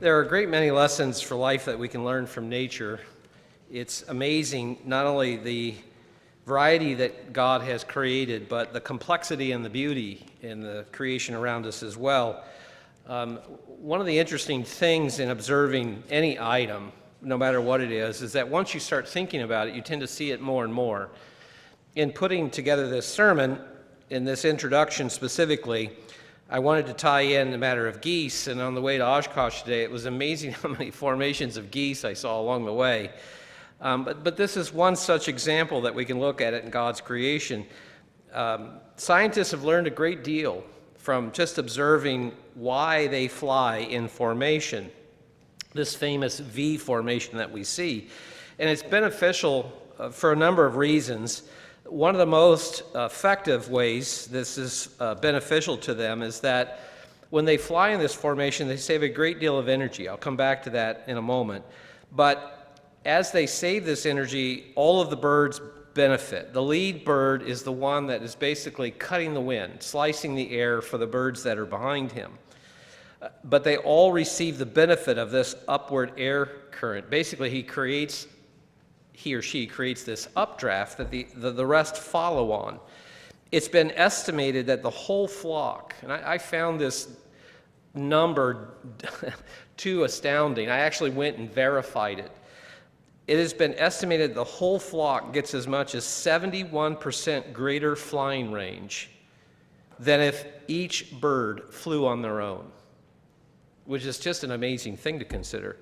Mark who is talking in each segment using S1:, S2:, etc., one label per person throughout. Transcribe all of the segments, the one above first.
S1: There are a great many lessons for life that we can learn from nature. It's amazing not only the variety that God has created, but the complexity and the beauty in the creation around us as well. One of the interesting things in observing any item, no matter what it is that once you start thinking about it, you tend to see it more and more. In putting together this sermon, in this introduction specifically, I wanted to tie in the matter of geese, and on the way to Oshkosh today, it was amazing how many formations of geese I saw along the way. But this is one such example that we can look at it in God's creation. Scientists have learned a great deal from just observing why they fly in formation, this famous V formation that we see. And it's beneficial for a number of reasons. One of the most effective ways this is beneficial to them is that when they fly in this formation, they save a great deal of energy. I'll come back to that in a moment. But as they save this energy, all of the birds benefit. The lead bird is the one that is basically cutting the wind, slicing the air for the birds that are behind him. But they all receive the benefit of this upward air current. Basically, he or she creates this updraft that the rest follow on. It's been estimated that the whole flock, and I found this number too astounding. I actually went and verified it. It has been estimated the whole flock gets as much as 71% greater flying range than if each bird flew on their own, which is just an amazing thing to consider.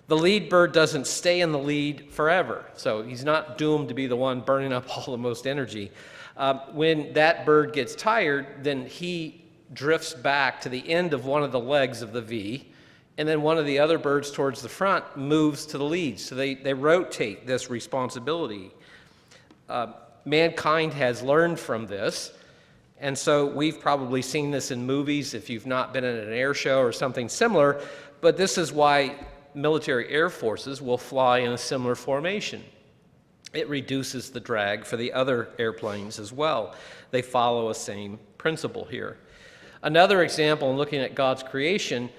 S1: The lead bird doesn't stay in the lead forever, so he's not doomed to be the one burning up all the most energy. When that bird gets tired, then he drifts back to the end of one of the legs of the V, and then one of the other birds towards the front moves to the lead. So they rotate this responsibility. Mankind has learned from this, and so we've probably seen this in movies if you've not been in an air show or something similar, but this is why military air forces will fly in a similar formation. It reduces the drag for the other airplanes as well. They follow a same principle here. Another example in looking at God's creation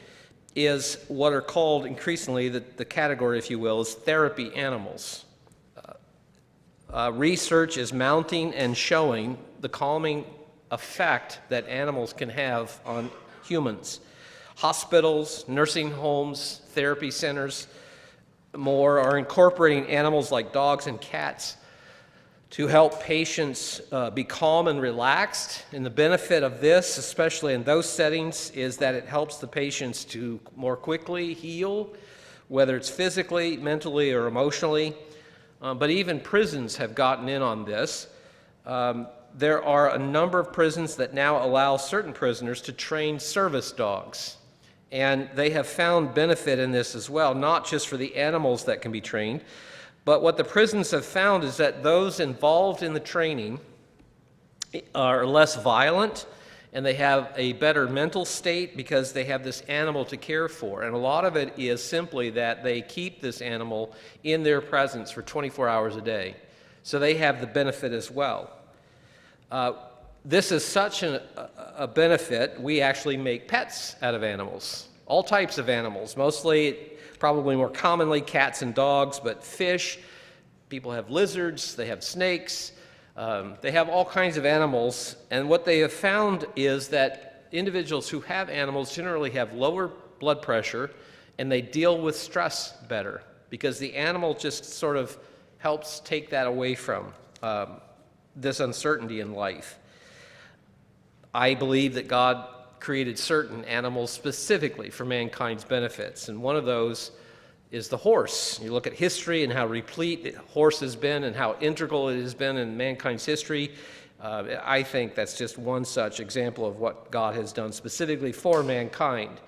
S1: is what are called increasingly, the category, if you will, is therapy animals. Research is mounting and showing the calming effect that animals can have on humans. Hospitals, nursing homes, therapy centers, more are incorporating animals like dogs and cats to help patients be calm and relaxed. And the benefit of this, especially in those settings, is that it helps the patients to more quickly heal, whether it's physically, mentally, or emotionally. But even prisons have gotten in on this. There are a number of prisons that now allow certain prisoners to train service dogs. And they have found benefit in this as well, not just for the animals that can be trained, but what the prisons have found is that those involved in the training are less violent, and they have a better mental state because they have this animal to care for. And a lot of it is simply that they keep this animal in their presence for 24 hours a day. So they have the benefit as well. This is such a benefit, we actually make pets out of animals, all types of animals, mostly, probably more commonly, cats and dogs, but fish. People have lizards, they have snakes, they have all kinds of animals. And what they have found is that individuals who have animals generally have lower blood pressure, and they deal with stress better because the animal just sort of helps take that away from this uncertainty in life. I believe that God created certain animals specifically for mankind's benefits, and one of those is the horse. You look at history and how replete the horse has been and how integral it has been in mankind's history. I think that's just one such example of what God has done specifically for mankind.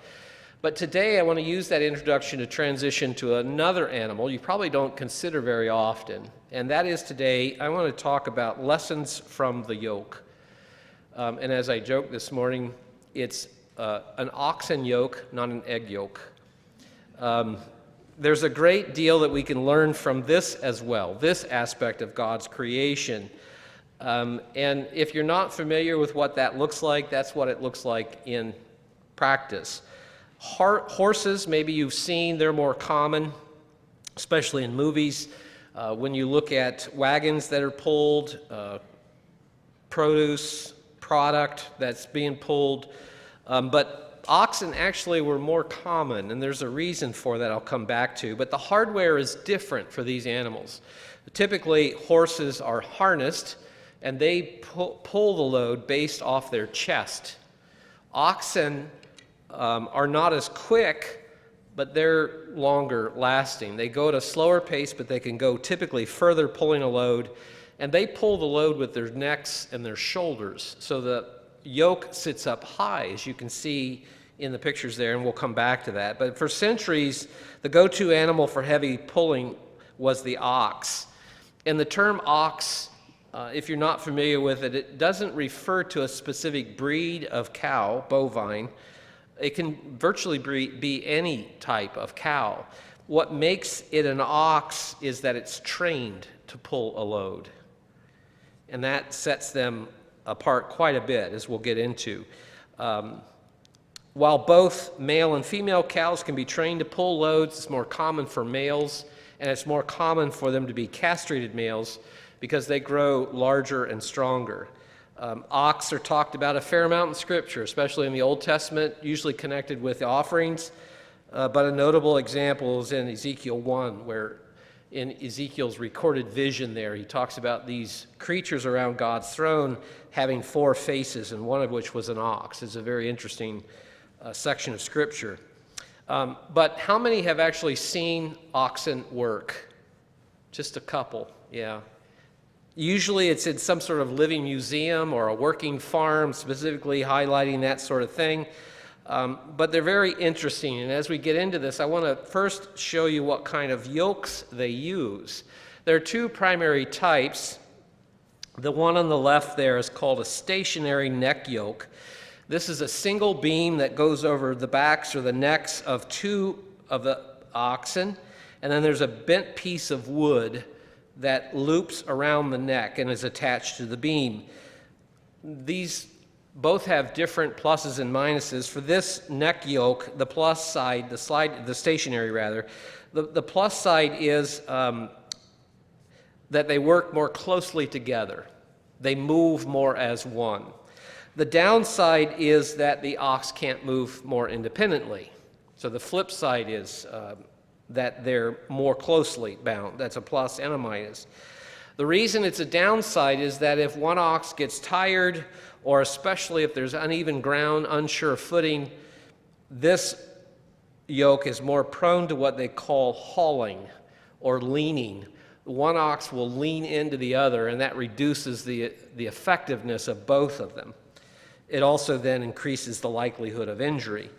S1: But today I want to use that introduction to transition to another animal you probably don't consider very often, and that is today I want to talk about lessons from the yoke. And as I joked this morning, it's an oxen yoke, not an egg yolk. There's a great deal that we can learn from this as well, this aspect of God's creation. And if you're not familiar with what that looks like, that's what it looks like in practice. Horses, maybe you've seen, they're more common, especially in movies. When you look at wagons that are pulled, product that's being pulled. But oxen actually were more common, and there's a reason for that I'll come back to. But the hardware is different for these animals. Typically, horses are harnessed, and they pull the load based off their chest. Oxen are not as quick, but they're longer lasting. They go at a slower pace, but they can go typically further pulling a load, and they pull the load with their necks and their shoulders. So the yoke sits up high, as you can see in the pictures there, and we'll come back to that. But for centuries, the go-to animal for heavy pulling was the ox. And the term ox, if you're not familiar with it, it doesn't refer to a specific breed of cow, bovine. It can virtually be any type of cow. What makes it an ox is that it's trained to pull a load. And that sets them apart quite a bit, as we'll get into. While both male and female cows can be trained to pull loads, it's more common for males, and it's more common for them to be castrated males because they grow larger and stronger. Ox are talked about a fair amount in Scripture, especially in the Old Testament, usually connected with offerings. But a notable example is in Ezekiel 1, where in Ezekiel's recorded vision there, he talks about these creatures around God's throne having 4 faces, and one of which was an ox. It's a very interesting section of Scripture. But how many have actually seen oxen work? Just a couple, yeah. Usually it's in some sort of living museum or a working farm, specifically highlighting that sort of thing. But they're very interesting, and as we get into this, I want to first show you what kind of yokes they use. There are 2 primary types. The one on the left there is called a stationary neck yoke. This is a single beam that goes over the backs or the necks of 2 of the oxen, and then there's a bent piece of wood that loops around the neck and is attached to the beam. These both have different pluses and minuses. For this neck yoke, the plus side, the stationary rather, the plus side is that they work more closely together. They move more as one. The downside is that the ox can't move more independently. So the flip side is that they're more closely bound. That's a plus and a minus. The reason it's a downside is that if one ox gets tired, or especially if there's uneven ground, unsure footing, this yoke is more prone to what they call hauling or leaning. One ox will lean into the other, and that reduces the effectiveness of both of them. It also then increases the likelihood of injury.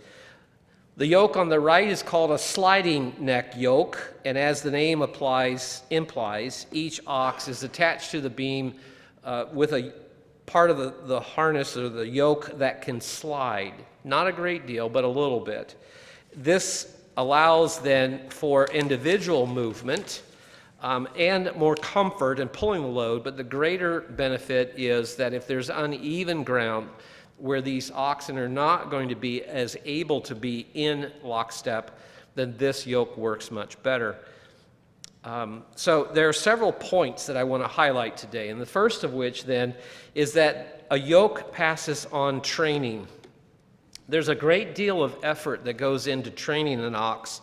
S1: The yoke on the right is called a sliding neck yoke, and as the name implies, each ox is attached to the beam with a part of the harness or the yoke that can slide. Not a great deal, but a little bit. This allows then for individual movement and more comfort in pulling the load, but the greater benefit is that if there's uneven ground where these oxen are not going to be as able to be in lockstep, then this yoke works much better. So there are several points that I want to highlight today, and the first of which then is that a yoke passes on training. There's a great deal of effort that goes into training an ox.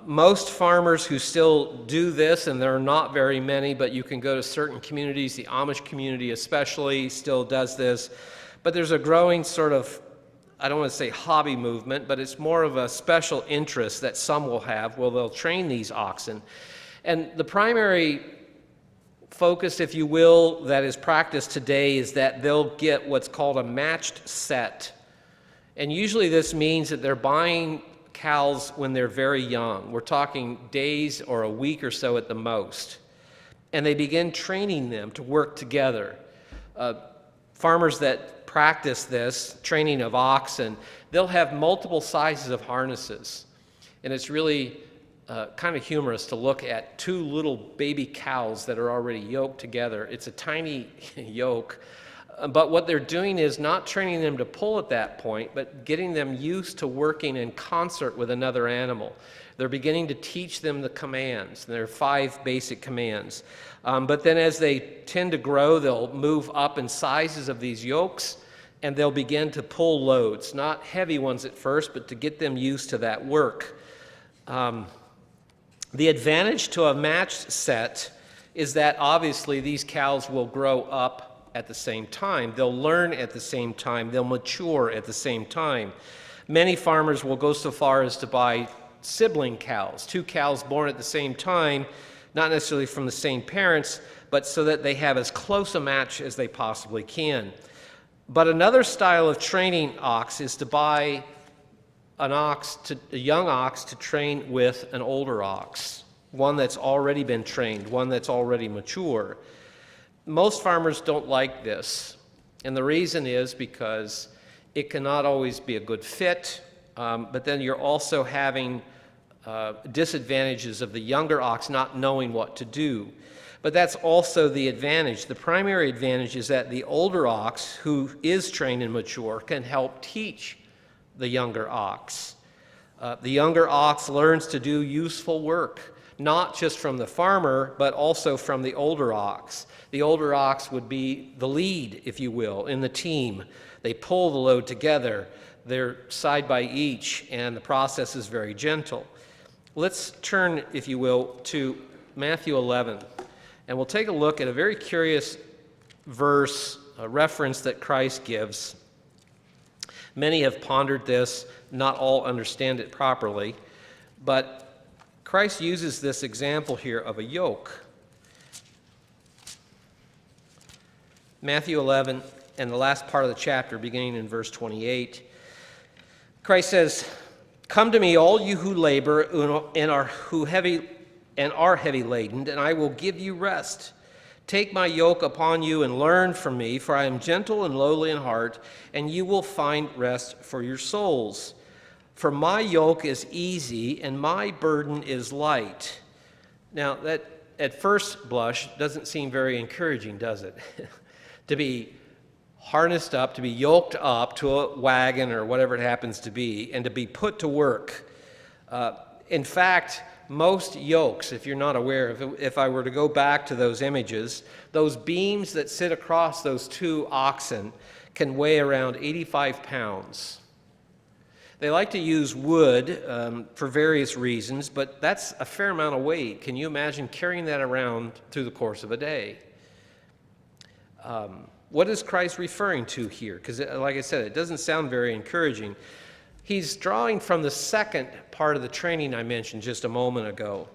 S1: Most farmers who still do this, and there are not very many, but you can go to certain communities, the Amish community especially still does this, but there's a growing sort of, I don't want to say hobby movement, but it's more of a special interest that some will have where they'll train these oxen. And the primary focus, if you will, that is practiced today is that they'll get what's called a matched set. And usually this means that they're buying cows when they're very young. We're talking days or a week or so at the most. And they begin training them to work together. Farmers that practice this training of oxen, they'll have multiple sizes of harnesses. And it's really kind of humorous to look at 2 little baby cows that are already yoked together. It's a tiny yoke, But what they're doing is not training them to pull at that point, but getting them used to working in concert with another animal. They're beginning to teach them the commands. There are 5 basic commands. But then as they tend to grow, they'll move up in sizes of these yokes, and they'll begin to pull loads, not heavy ones at first, but to get them used to that work. The advantage to a matched set is that obviously these cows will grow up at the same time. They'll learn at the same time. They'll mature at the same time. Many farmers will go so far as to buy sibling cows, 2 cows born at the same time, not necessarily from the same parents, but so that they have as close a match as they possibly can. But another style of training ox is to buy a young ox to train with an older ox, one that's already been trained, one that's already mature. Most farmers don't like this, and the reason is because it cannot always be a good fit, but then you're also having disadvantages of the younger ox not knowing what to do. But that's also the advantage. The primary advantage is that the older ox, who is trained and mature, can help teach the younger ox. The younger ox learns to do useful work, not just from the farmer, but also from the older ox. The older ox would be the lead, if you will, in the team. They pull the load together. They're side by each, and the process is very gentle. Let's turn, if you will, to Matthew 11, and we'll take a look at a very curious verse, a reference that Christ gives. Many have pondered this, not all understand it properly, but Christ uses this example here of a yoke. Matthew 11 and the last part of the chapter, beginning in verse 28, Christ says, "Come to me, all you who labor and are heavy laden, and I will give you rest. Take my yoke upon you and learn from me, for I am gentle and lowly in heart, and you will find rest for your souls. For my yoke is easy and my burden is light." Now, that at first blush doesn't seem very encouraging, does it? To be harnessed up, to be yoked up to a wagon or whatever it happens to be, and to be put to work. In fact, most yokes, if you're not aware, if I were to go back to those images, those beams that sit across those 2 oxen can weigh around 85 pounds. They like to use wood for various reasons, but that's a fair amount of weight. Can you imagine carrying that around through the course of a day? What is Christ referring to here? Because, like I said, it doesn't sound very encouraging. He's drawing from the second part of the training I mentioned just a moment ago.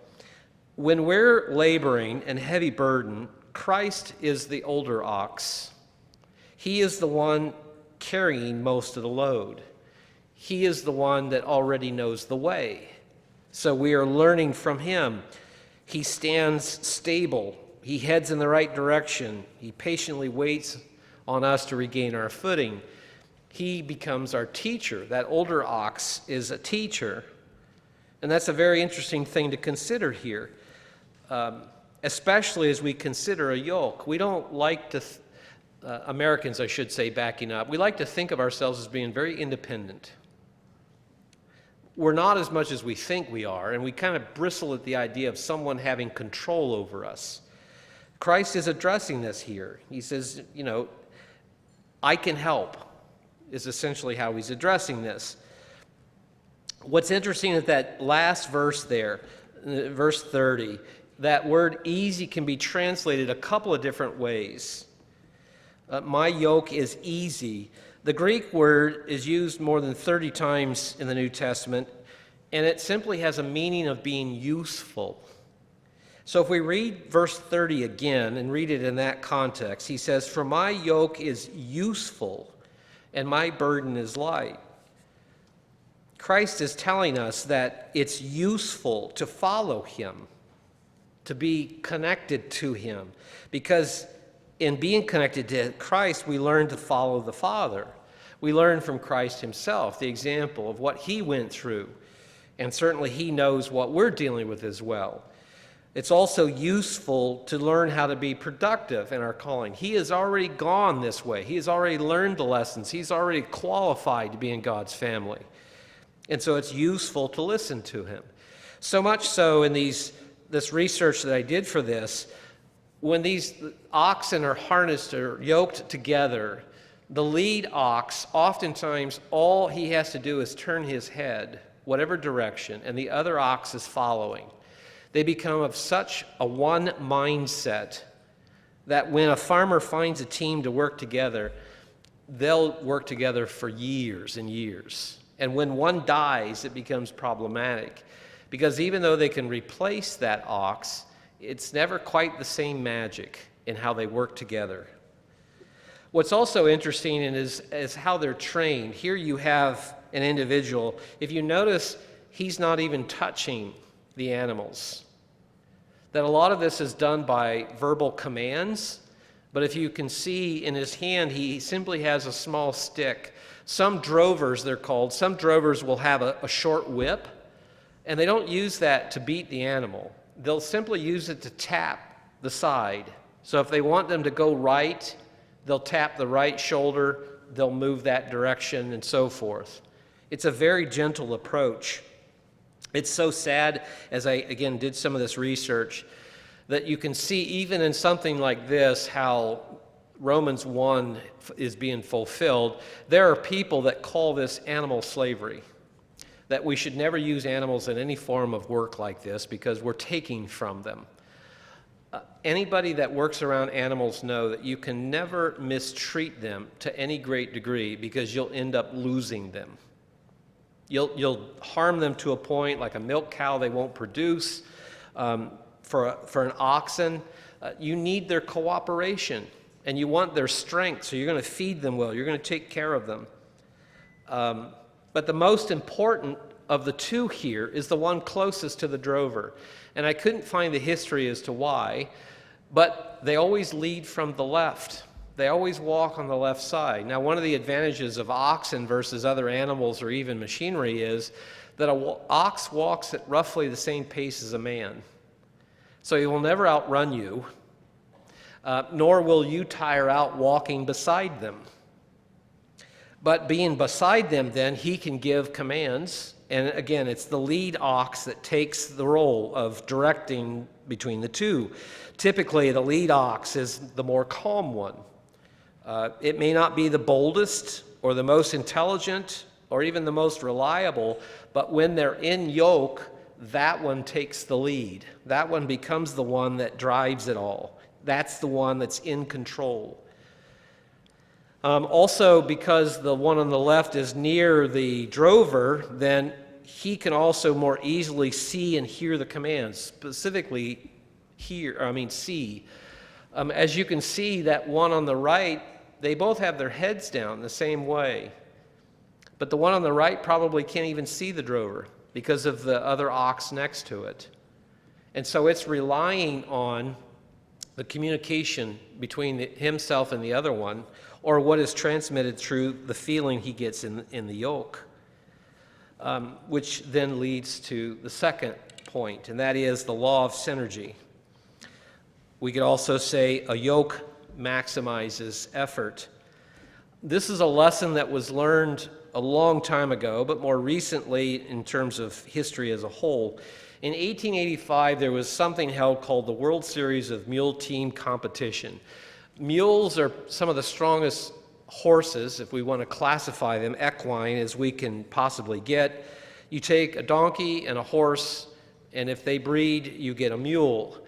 S1: When we're laboring and heavy burden, Christ is the older ox. He is the one carrying most of the load. He is the one that already knows the way. So we are learning from him. He stands stable. He heads in the right direction. He patiently waits on us to regain our footing. He becomes our teacher. That older ox is a teacher. And that's a very interesting thing to consider here, especially as we consider a yoke. We don't like to, Americans, I should say, backing up, we like to think of ourselves as being very independent. We're not as much as we think we are, and we kind of bristle at the idea of someone having control over us. Christ is addressing this here. He says, I can help, is essentially how he's addressing this. What's interesting is that last verse there, verse 30, that word easy can be translated a couple of different ways. My yoke is easy. The Greek word is used more than 30 times in the New Testament, and it simply has a meaning of being useful. So if we read verse 30 again and read it in that context, he says, "For my yoke is useful and my burden is light." Christ is telling us that it's useful to follow him, to be connected to him, because in being connected to Christ, we learn to follow the Father. We learn from Christ himself, the example of what he went through, and certainly he knows what we're dealing with as well. It's also useful to learn how to be productive in our calling. He has already gone this way. He has already learned the lessons. He's already qualified to be in God's family. And so it's useful to listen to him. So much so in this research that I did for this, when these oxen are harnessed or yoked together, the lead ox, oftentimes all he has to do is turn his head, whatever direction, and the other ox is following. They become of such a one mindset that when a farmer finds a team to work together, they'll work together for years and years. And when one dies, it becomes problematic, because even though they can replace that ox, it's never quite the same magic in how they work together. What's also interesting is how they're trained. Here you have an individual. If you notice, he's not even touching the animals. That a lot of this is done by verbal commands, but if you can see in his hand, he simply has a small stick. Some drovers, they're called, some drovers will have a short whip, and they don't use that to beat the animal. They'll simply use it to tap the side. So if they want them to go right, they'll tap the right shoulder, they'll move that direction, and so forth. It's a very gentle approach. It's so sad, as I, again, did some of this research, that you can see even in something like this how Romans 1 is being fulfilled. There are people that call this animal slavery, that we should never use animals in any form of work like this because we're taking from them. Anybody that works around animals know that you can never mistreat them to any great degree because you'll end up losing them. You'll harm them to a point, like a milk cow they won't produce. For an oxen, you need their cooperation, and you want their strength, so you're going to feed them well. You're going to take care of them. But the most important of the two here is the one closest to the drover. And I couldn't find the history as to why, but they always lead from the left. They always walk on the left side. Now, one of the advantages of oxen versus other animals or even machinery is that an ox walks at roughly the same pace as a man. So he will never outrun you, nor will you tire out walking beside them. But being beside them, then, he can give commands. And again, it's the lead ox that takes the role of directing between the two. Typically, the lead ox is the more calm one. It may not be the boldest or the most intelligent or even the most reliable, but when they're in yoke, that one takes the lead. That one becomes the one that drives it all. That's the one that's in control. Also, because the one on the left is near the drover, then he can also more easily see and hear the commands, specifically see. As you can see, that one on the right, they both have their heads down the same way. But the one on the right probably can't even see the drover because of the other ox next to it. And so it's relying on the communication between himself and the other one, or what is transmitted through the feeling he gets in the yoke, which then leads to the second point, and that is the law of synergy. We could also say a yoke maximizes effort. This is a lesson that was learned a long time ago, but more recently in terms of history as a whole. In 1885, there was something held called the World Series of Mule Team Competition. Mules are some of the strongest horses, if we want to classify them, equine, as we can possibly get. You take a donkey and a horse, and if they breed, you get a mule.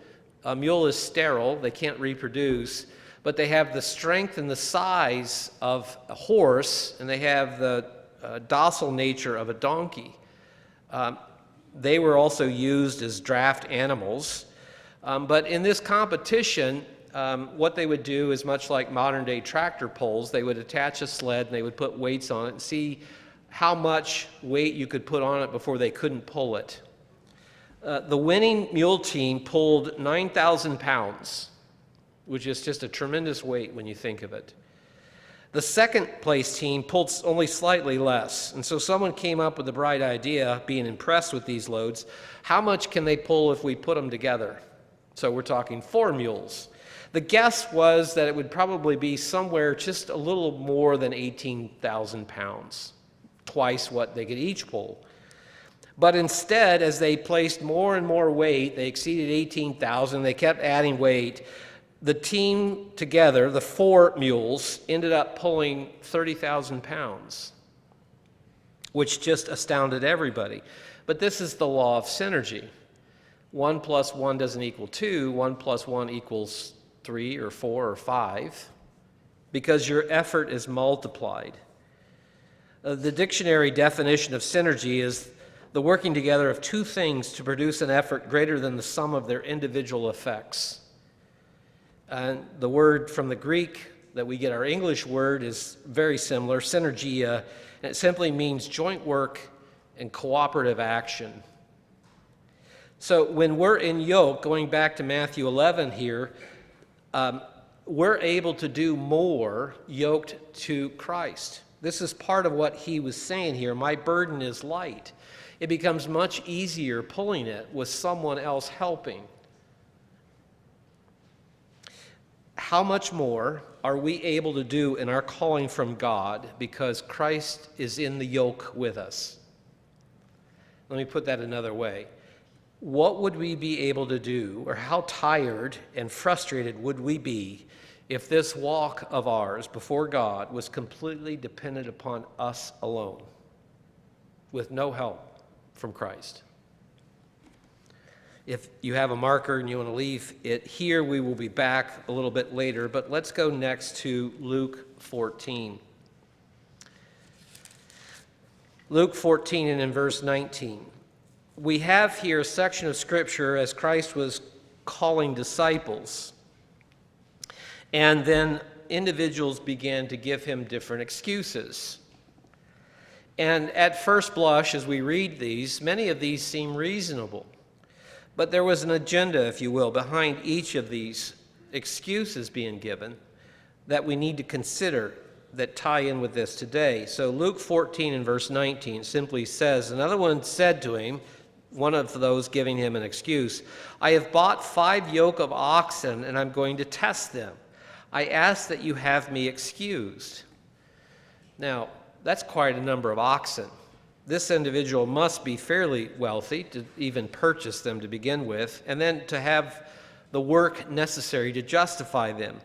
S1: A mule is sterile, they can't reproduce, but they have the strength and the size of a horse, and they have the docile nature of a donkey. They were also used as draft animals. But in this competition, what they would do is much like modern-day tractor pulls. They would attach a sled, and they would put weights on it and see how much weight you could put on it before they couldn't pull it. The winning mule team pulled 9,000 pounds, which is just a tremendous weight when you think of it. The second place team pulled only slightly less, and so someone came up with the bright idea, being impressed with these loads, how much can they pull if we put them together? So we're talking 4 mules. The guess was that it would probably be somewhere just a little more than 18,000 pounds, twice what they could each pull. But instead, as they placed more and more weight, they exceeded 18,000, they kept adding weight. The team together, the 4 mules, ended up pulling 30,000 pounds, which just astounded everybody. But this is the law of synergy. 1 plus 1 doesn't equal 2. 1 plus 1 equals 3 or 4 or 5, because your effort is multiplied. The dictionary definition of synergy is the working together of 2 things to produce an effort greater than the sum of their individual effects. And the word from the Greek that we get our English word is very similar, synergia, and it simply means joint work and cooperative action. So when we're in yoke, going back to Matthew 11 here, we're able to do more yoked to Christ. This is part of what he was saying here. My burden is light. It becomes much easier pulling it with someone else helping. How much more are we able to do in our calling from God because Christ is in the yoke with us? Let me put that another way. What would we be able to do, or how tired and frustrated would we be if this walk of ours before God was completely dependent upon us alone, with no help from Christ? If you have a marker and you want to leave it here, we will be back a little bit later, but let's go next to Luke 14. Luke 14 and in verse 19. We have here a section of Scripture as Christ was calling disciples, and then individuals began to give him different excuses. And at first blush, as we read these, many of these seem reasonable. But there was an agenda, if you will, behind each of these excuses being given that we need to consider that tie in with this today. So Luke 14 and verse 19 simply says, another one said to him, one of those giving him an excuse, I have bought 5 yoke of oxen, and I'm going to test them. I ask that you have me excused. Now, that's quite a number of oxen. This individual must be fairly wealthy to even purchase them to begin with, and then to have the work necessary to justify them.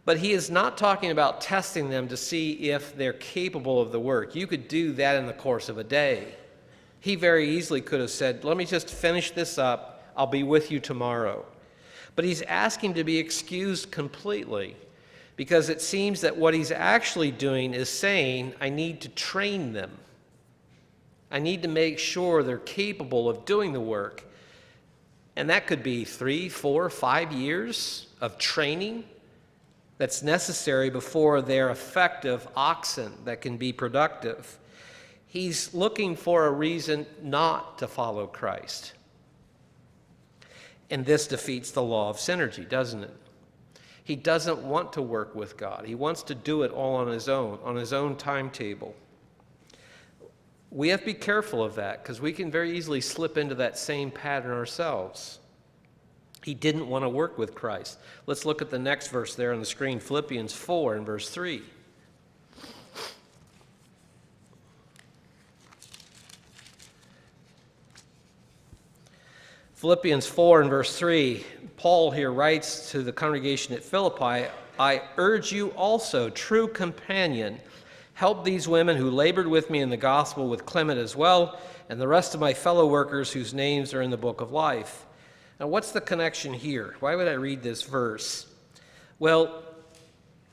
S1: But he is not talking about testing them to see if they're capable of the work. You could do that in the course of a day. He very easily could have said, let me just finish this up. I'll be with you tomorrow. But he's asking to be excused completely, because it seems that what he's actually doing is saying, I need to train them. I need to make sure they're capable of doing the work. And that could be 3, 4, 5 years of training that's necessary before they're effective oxen that can be productive. He's looking for a reason not to follow Christ. And this defeats the law of synergy, doesn't it? He doesn't want to work with God. He wants to do it all on his own timetable. We have to be careful of that, because we can very easily slip into that same pattern ourselves. He didn't want to work with Christ. Let's look at the next verse there on the screen, Philippians 4 and verse 3. Philippians 4 and verse 3, Paul here writes to the congregation at Philippi, I urge you also, true companion, help these women who labored with me in the gospel, with Clement as well, and the rest of my fellow workers whose names are in the book of life. Now, what's the connection here? Why would I read this verse? Well,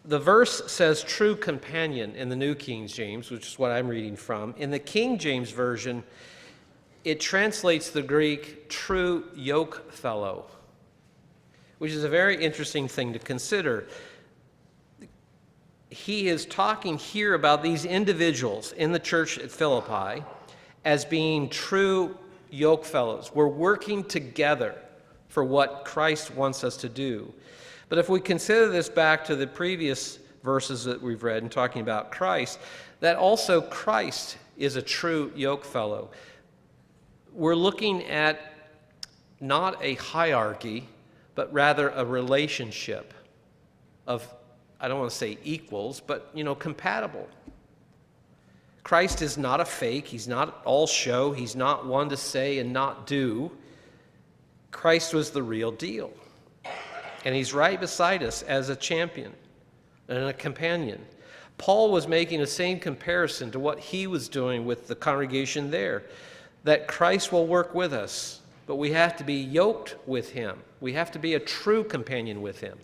S1: the verse says true companion in the New King James, which is what I'm reading from. In the King James Version, it translates the Greek true yoke fellow, which is a very interesting thing to consider. He is talking here about these individuals in the church at Philippi as being true yoke fellows. We're working together for what Christ wants us to do. But if we consider this back to the previous verses that we've read and talking about Christ, that also Christ is a true yoke fellow. We're looking at not a hierarchy, but rather a relationship of, I don't want to say equals, but, compatible. Christ is not a fake. He's not all show. He's not one to say and not do. Christ was the real deal. And he's right beside us as a champion and a companion. Paul was making the same comparison to what he was doing with the congregation there, that Christ will work with us, but we have to be yoked with him. We have to be a true companion with him.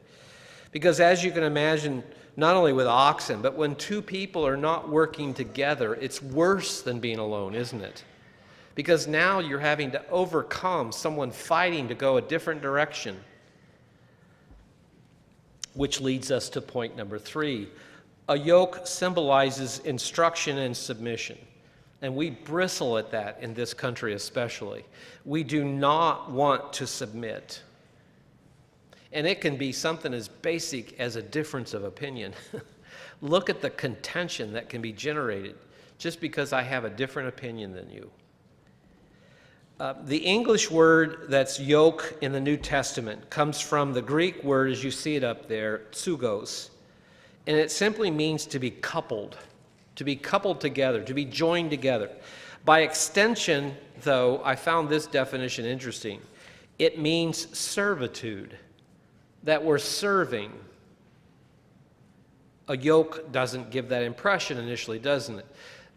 S1: Because as you can imagine, not only with oxen, but when two people are not working together, it's worse than being alone, isn't it? Because now you're having to overcome someone fighting to go a different direction. Which leads us to point number 3. A yoke symbolizes instruction and submission. And we bristle at that in this country especially. We do not want to submit. And it can be something as basic as a difference of opinion. Look at the contention that can be generated just because I have a different opinion than you. The English word that's yoke in the New Testament comes from the Greek word, as you see it up there, tsugos. And it simply means to be coupled together, to be joined together. By extension, though, I found this definition interesting. It means servitude, that we're serving. A yoke doesn't give that impression initially, doesn't it?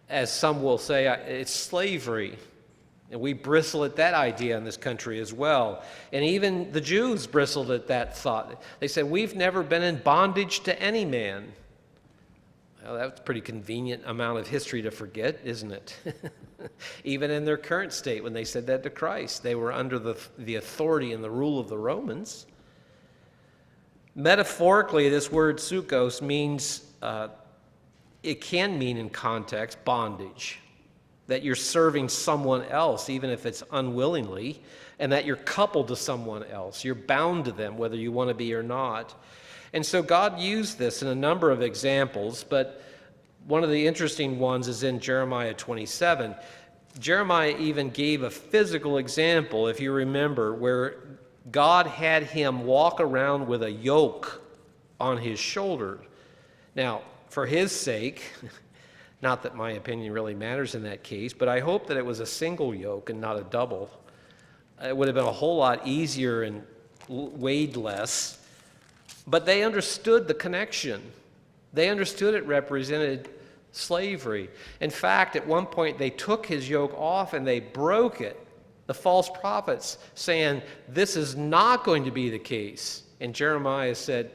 S1: As some will say, it's slavery. And we bristle at that idea in this country as well. And even the Jews bristled at that thought. They said, we've never been in bondage to any man. Well, that's a pretty convenient amount of history to forget, isn't it? Even in their current state, when they said that to Christ, they were under the authority and the rule of the Romans. Metaphorically, this word sukos means, it can mean in context, bondage. That you're serving someone else, even if it's unwillingly, and that you're coupled to someone else. You're bound to them, whether you want to be or not. And so God used this in a number of examples, but one of the interesting ones is in Jeremiah 27. Jeremiah even gave a physical example, if you remember, where God had him walk around with a yoke on his shoulder. Now, for his sake, not that my opinion really matters in that case, but I hope that it was a single yoke and not a double. It would have been a whole lot easier and weighed less. But they understood the connection. They understood it represented slavery. In fact, at one point they took his yoke off and they broke it. The false prophets saying, this is not going to be the case. And Jeremiah said,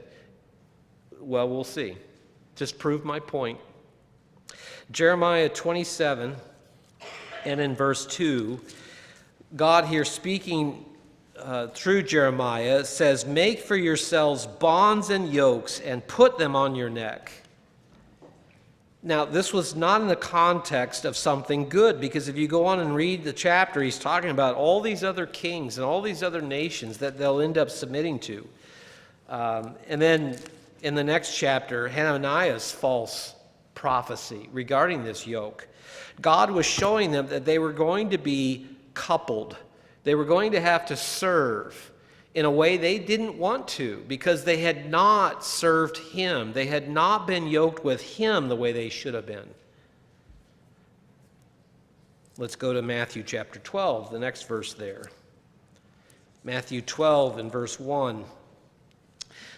S1: well, we'll see. Just prove my point. Jeremiah 27, and in verse 2, God here speaking through Jeremiah says, make for yourselves bonds and yokes and put them on your neck. Now, this was not in the context of something good, because if you go on and read the chapter, he's talking about all these other kings and all these other nations that they'll end up submitting to. And then in the next chapter, Hananiah's false prophecy regarding this yoke. God was showing them that they were going to be coupled. They were going to have to serve in a way they didn't want to, because they had not served him. They had not been yoked with him the way they should have been. Let's go to Matthew chapter 12, the next verse there. Matthew 12 and verse 1.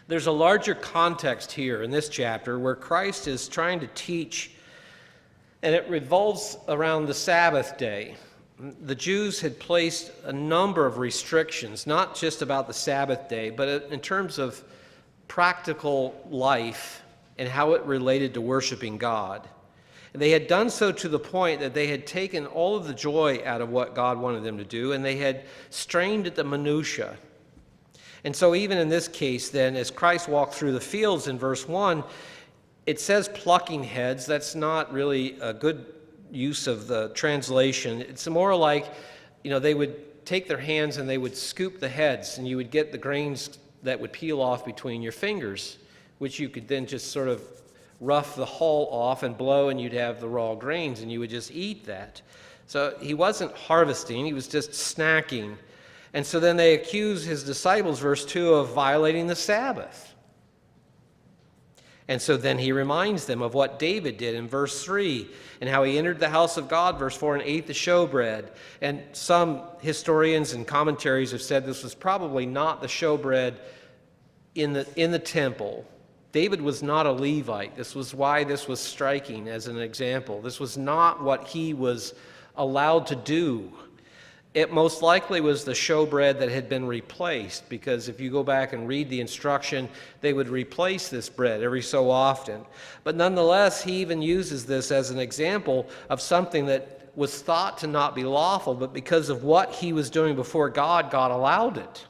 S1: There's a larger context here in this chapter where Christ is trying to teach, and it revolves around the Sabbath day. The Jews had placed a number of restrictions, not just about the Sabbath day, but in terms of practical life and how it related to worshiping God. And they had done so to the point that they had taken all of the joy out of what God wanted them to do, and they had strained at the minutiae. And so even in this case, then, as Christ walked through the fields in verse 1, it says plucking heads. That's not really a good use of the translation. It's more like, they would take their hands and they would scoop the heads, and you would get the grains that would peel off between your fingers, which you could then just sort of rough the hull off and blow, and you'd have the raw grains, and you would just eat that. So he wasn't harvesting, he was just snacking. And so then they accuse his disciples, verse 2, of violating the Sabbath. And so then he reminds them of what David did in verse 3 and how he entered the house of God, verse 4, and ate the showbread. And some historians and commentaries have said this was probably not the showbread in the temple. David was not a Levite. This was why this was striking as an example. This was not what he was allowed to do. It most likely was the showbread that had been replaced, because if you go back and read the instruction, they would replace this bread every so often. But nonetheless, he even uses this as an example of something that was thought to not be lawful, but because of what he was doing before God, God allowed it.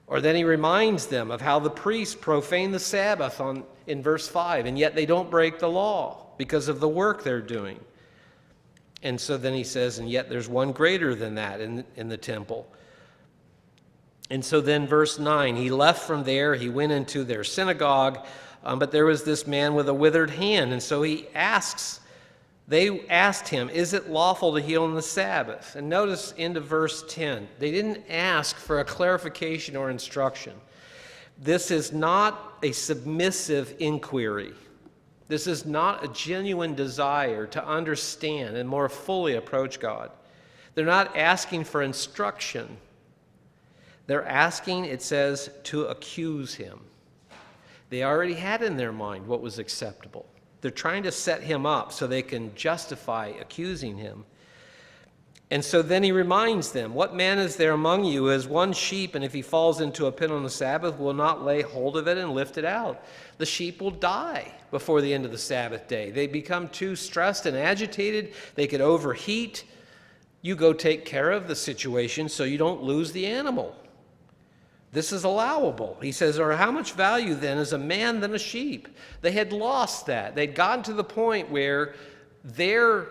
S1: Or then he reminds them of how the priests profane the Sabbath in verse 5, and yet they don't break the law because of the work they're doing. And so then he says, and yet there's one greater than that in the temple. And so then verse 9, he left from there, he went into their synagogue, but there was this man with a withered hand. And so they asked him, is it lawful to heal on the Sabbath? And notice into verse 10, they didn't ask for a clarification or instruction. This is not a submissive inquiry. This is not a genuine desire to understand and more fully approach God. They're not asking for instruction. They're asking, it says, to accuse him. They already had in their mind what was acceptable. They're trying to set him up so they can justify accusing him. And so then he reminds them, what man is there among you who has one sheep, and if he falls into a pit on the Sabbath, will not lay hold of it and lift it out? The sheep will die before the end of the Sabbath day. They become too stressed and agitated. They could overheat. You go take care of the situation so you don't lose the animal. This is allowable. He says, or how much value then is a man than a sheep? They had lost that. They'd gotten to the point where their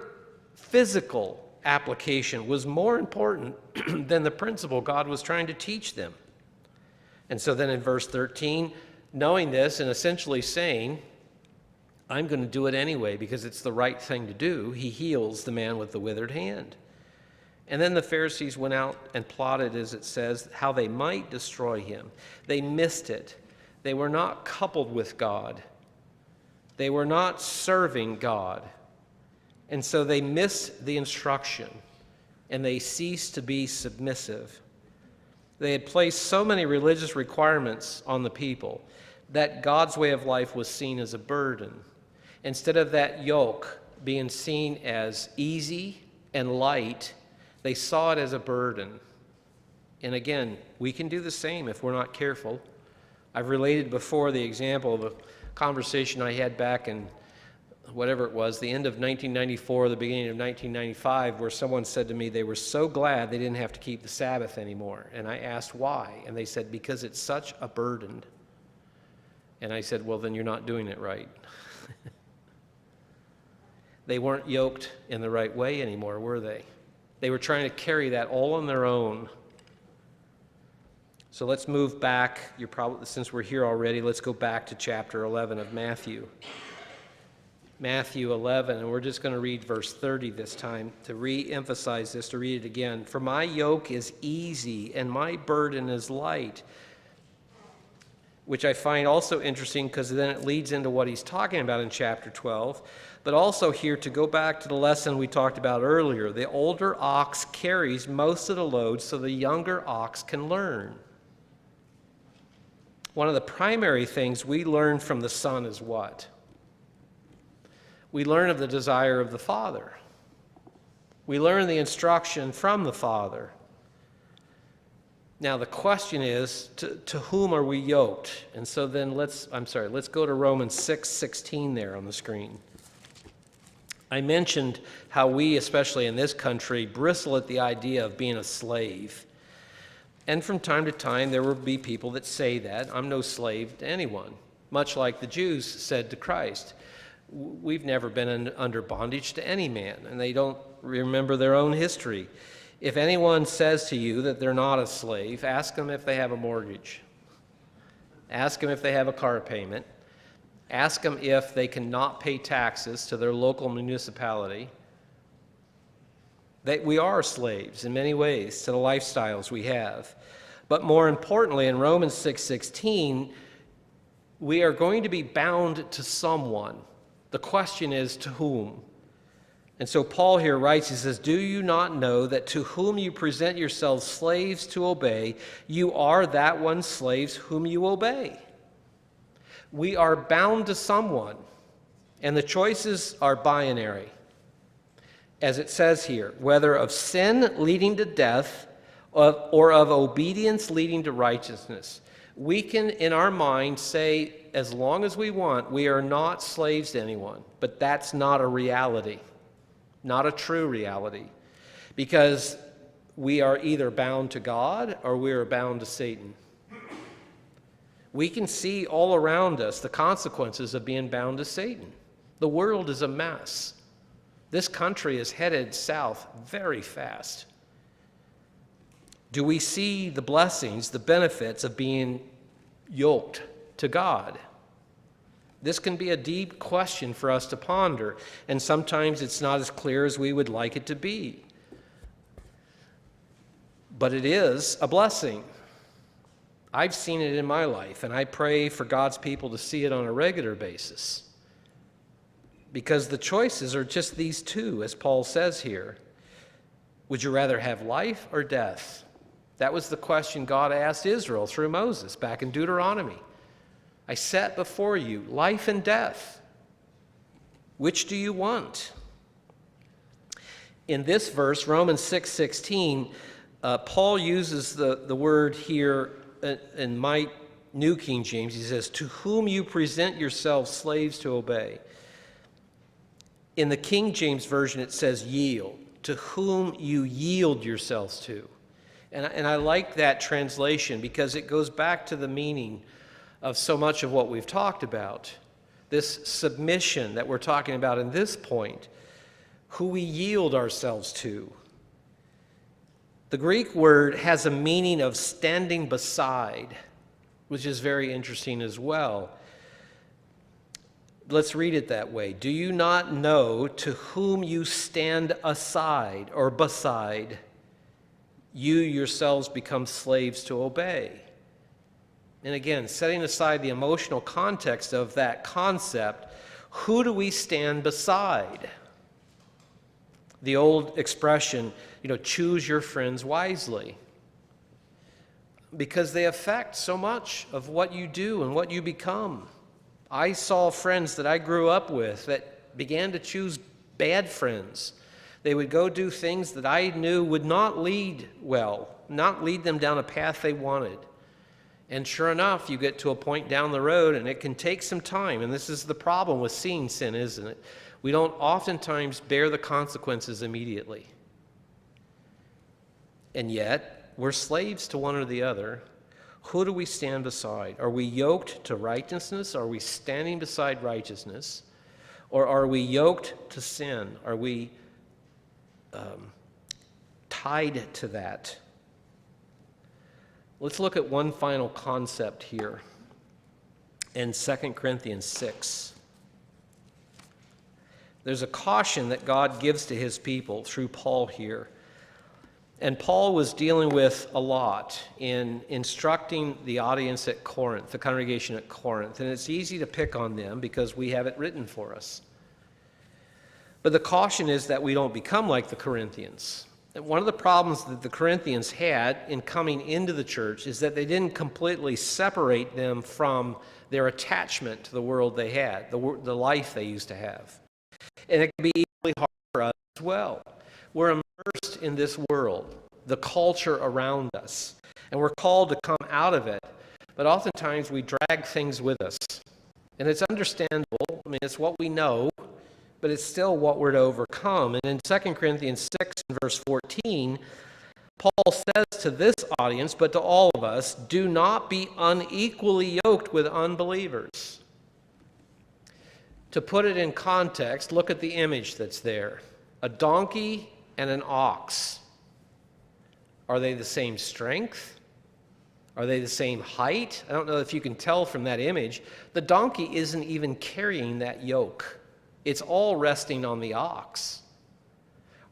S1: physical application was more important than the principle God was trying to teach them. And so then in verse 13, knowing this and essentially saying, I'm going to do it anyway because it's the right thing to do, he heals the man with the withered hand. And then the Pharisees went out and plotted, as it says, how they might destroy him. They missed it. They were not coupled with God. They were not serving God. And so they missed the instruction, and they ceased to be submissive. They had placed so many religious requirements on the people that God's way of life was seen as a burden. Instead of that yoke being seen as easy and light, they saw it as a burden. And again, we can do the same if we're not careful. I've related before the example of a conversation I had back in whatever it was, the end of 1994, the beginning of 1995, where someone said to me they were so glad they didn't have to keep the Sabbath anymore. And I asked why, and they said, because it's such a burden. And I said, well, then you're not doing it right. They weren't yoked in the right way anymore, were they? They were trying to carry that all on their own. So let's move back. Since we're here already, let's go back to chapter 11 of Matthew. Matthew 11, and we're just going to read verse 30 this time to re-emphasize this, to read it again. For my yoke is easy and my burden is light, which I find also interesting because then it leads into what he's talking about in chapter 12. But also here, to go back to the lesson we talked about earlier, the older ox carries most of the load so the younger ox can learn. One of the primary things we learn from the Son is what? We learn of the desire of the Father. We learn the instruction from the Father. Now the question is, to whom are we yoked? And so then let's go to Romans 6:16 there on the screen. I mentioned how we, especially in this country, bristle at the idea of being a slave. And from time to time, there will be people that say that. I'm no slave to anyone. Much like the Jews said to Christ, we've never been under bondage to any man, and they don't remember their own history. If anyone says to you that they're not a slave, ask them if they have a mortgage. Ask them if they have a car payment. Ask them if they cannot pay taxes to their local municipality. That we are slaves in many ways to the lifestyles we have. But more importantly, in Romans 6:16, we are going to be bound to someone. The question is, to whom? And so Paul here writes, he says, "Do you not know that to whom you present yourselves slaves to obey, you are that one slaves whom you obey?" We are bound to someone, and the choices are binary. As it says here, whether of sin leading to death or of obedience leading to righteousness. We can, in our mind, say, as long as we want, we are not slaves to anyone, but that's not a reality. Not a true reality, because we are either bound to God or we are bound to Satan. We can see all around us the consequences of being bound to Satan. The world is a mess. This country is headed south very fast. Do we see the blessings, the benefits of being yoked to God? This can be a deep question for us to ponder, and sometimes it's not as clear as we would like it to be. But it is a blessing. I've seen it in my life, and I pray for God's people to see it on a regular basis. Because the choices are just these two, as Paul says here. Would you rather have life or death? That was the question God asked Israel through Moses back in Deuteronomy. I set before you life and death. Which do you want? In this verse, Romans 6:16, Paul uses the word here in my New King James. He says, "To whom you present yourselves slaves to obey." In the King James Version, it says yield. To whom you yield yourselves to. And I like that translation because it goes back to the meaning of so much of what we've talked about. This submission that we're talking about in this point, who we yield ourselves to. The Greek word has a meaning of standing beside, which is very interesting as well. Let's read it that way. Do you not know to whom you stand aside or beside? You yourselves become slaves to obey. And again, setting aside the emotional context of that concept, who do we stand beside? The old expression, choose your friends wisely. Because they affect so much of what you do and what you become. I saw friends that I grew up with that began to choose bad friends. They would go do things that I knew would not lead them down a path they wanted. And sure enough, you get to a point down the road, and it can take some time. And this is the problem with seeing sin, isn't it? We don't oftentimes bear the consequences immediately. And yet, we're slaves to one or the other. Who do we stand beside? Are we yoked to righteousness? Are we standing beside righteousness? Or are we yoked to sin? Are we tied to that? Let's look at one final concept here in 2 Corinthians 6. There's a caution that God gives to his people through Paul here. And Paul was dealing with a lot in instructing the audience at Corinth, the congregation at Corinth. And it's easy to pick on them because we have it written for us. But the caution is that we don't become like the Corinthians. And one of the problems that the Corinthians had in coming into the church is that they didn't completely separate them from their attachment to the world they had, the life they used to have. And it can be equally hard for us as well. We're immersed in this world, the culture around us, and we're called to come out of it. But oftentimes we drag things with us. And it's understandable. It's what we know, but it's still what we're to overcome. And in 2 Corinthians 6 and verse 14, Paul says to this audience, but to all of us, do not be unequally yoked with unbelievers. To put it in context, look at the image that's there. A donkey and an ox. Are they the same strength? Are they the same height? I don't know if you can tell from that image. The donkey isn't even carrying that yoke. It's all resting on the ox.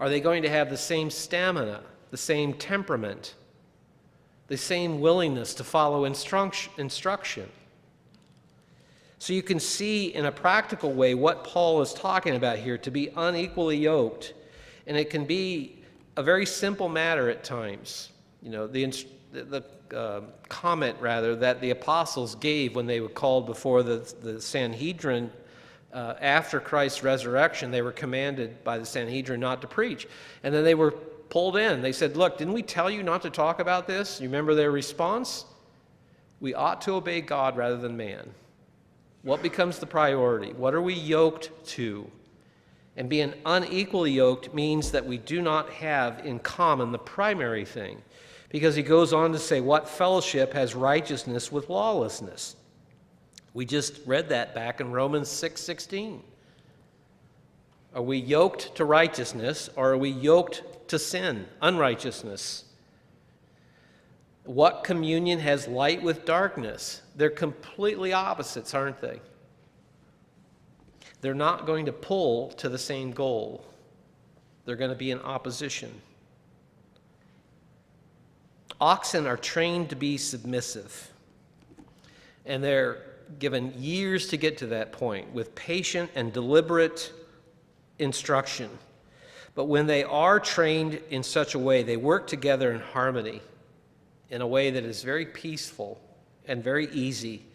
S1: Are they going to have the same stamina, the same temperament, the same willingness to follow instruction? So you can see in a practical way what Paul is talking about here, to be unequally yoked. And it can be a very simple matter at times. You know, the comment, rather, that the apostles gave when they were called before the Sanhedrin after Christ's resurrection. They were commanded by the Sanhedrin not to preach. And then they were pulled in. They said, look, didn't we tell you not to talk about this? You remember their response? We ought to obey God rather than man. What becomes the priority? What are we yoked to? And being unequally yoked means that we do not have in common the primary thing. Because he goes on to say, what fellowship has righteousness with lawlessness? We just read that back in Romans 6:16. Are we yoked to righteousness, or are we yoked to sin, unrighteousness? What communion has light with darkness? They're completely opposites, aren't they? They're not going to pull to the same goal. They're going to be in opposition. Oxen are trained to be submissive, and they're given years to get to that point with patient and deliberate instruction. But when they are trained in such a way, they work together in harmony in a way that is very peaceful and very easy,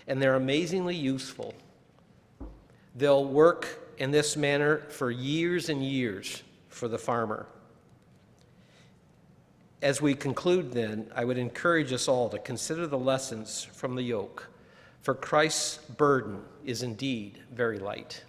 S1: and they're amazingly useful. They'll work in this manner for years and years for the farmer. As we conclude then, I would encourage us all to consider the lessons from the yoke, for Christ's burden is indeed very light.